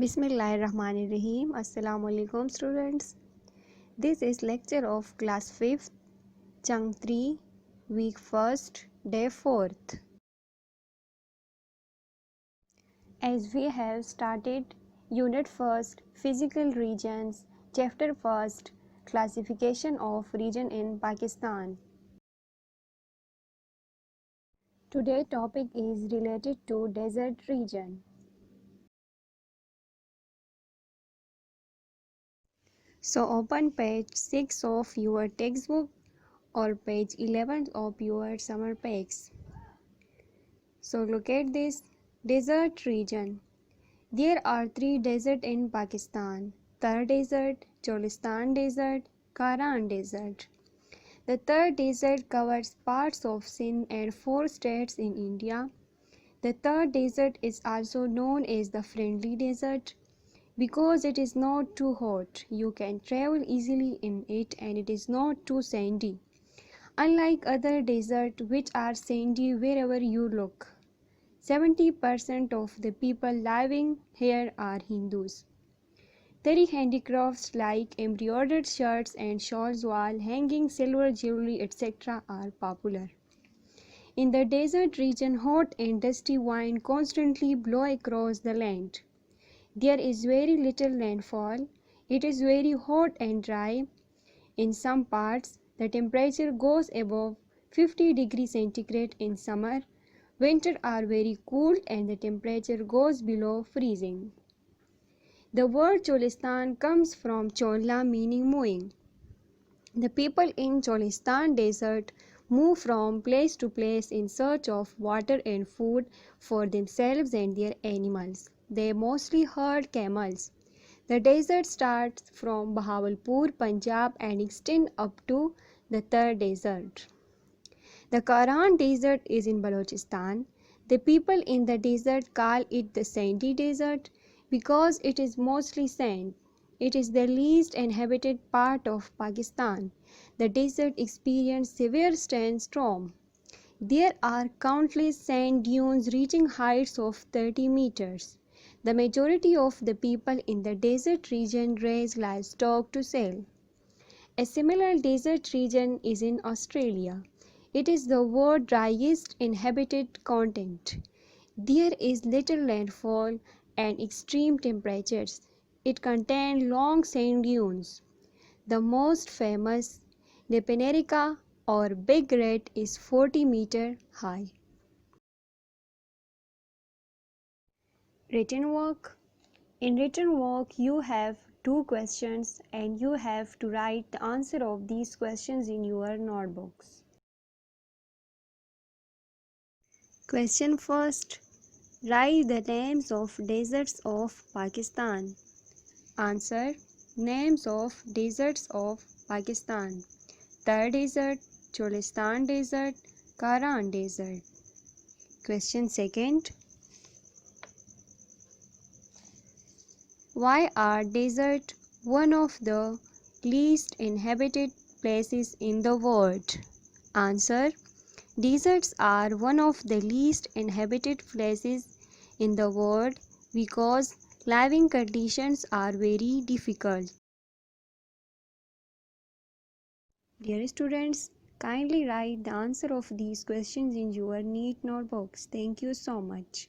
Bismillahirrahmanirrahim. Assalamu alaikum students. This is lecture of class 5th, Chunk 3, week 1st, day 4th. As we have started unit 1st, physical regions, chapter 1st, classification of region in Pakistan. Today topic is related to desert region. So open page 6 of your textbook or page 11 of your summer packs. So look at this desert region. There are 3 deserts in Pakistan: Thar Desert, Cholistan Desert, Karan Desert. The Thar Desert covers parts of Sindh and 4 states in India. The Thar Desert is also known as the Friendly Desert because it is not too hot. You can travel easily in it and it is not too sandy, unlike other deserts which are sandy wherever you look. 70% of the people living here are Hindus. Their handicrafts like embroidered shirts and shawls, wall hanging, silver jewelry, etc. are popular. In the desert region, hot and dusty winds constantly blow across the land. There is very little rainfall. It is very hot and dry. In some parts, the temperature goes above 50 degrees centigrade in summer. Winters are very cool and the temperature goes below freezing. The word Cholistan comes from Chola, meaning mowing. The people in Cholistan desert move from place to place in search of water and food for themselves and their animals. They mostly herd camels. The desert starts from Bahawalpur, Punjab and extends up to the Thar Desert. The Karan Desert is in Balochistan. The people in the desert call it the Sandy Desert because it is mostly sand. It is the least inhabited part of Pakistan. The desert experiences severe sandstorms. There are countless sand dunes reaching heights of 30 meters. The majority of the people in the desert region raise livestock to sell. A similar desert region is in Australia. It is the world's driest inhabited continent. There is little rainfall and extreme temperatures. It contains long sand dunes. The most famous, Lepenerica or Big Red, is 40 meters high. Written work. In written work, you have 2 questions and you have to write the answer of these questions in your notebooks. Question first. Write the names of deserts of Pakistan. Answer. Names of deserts of Pakistan: Thar Desert, Cholistan Desert, Karan Desert. Question second. Why are deserts one of the least inhabited places in the world? Answer. Deserts are one of the least inhabited places in the world because living conditions are very difficult. Dear students, kindly write the answer of these questions in your neat notebooks. Thank you so much.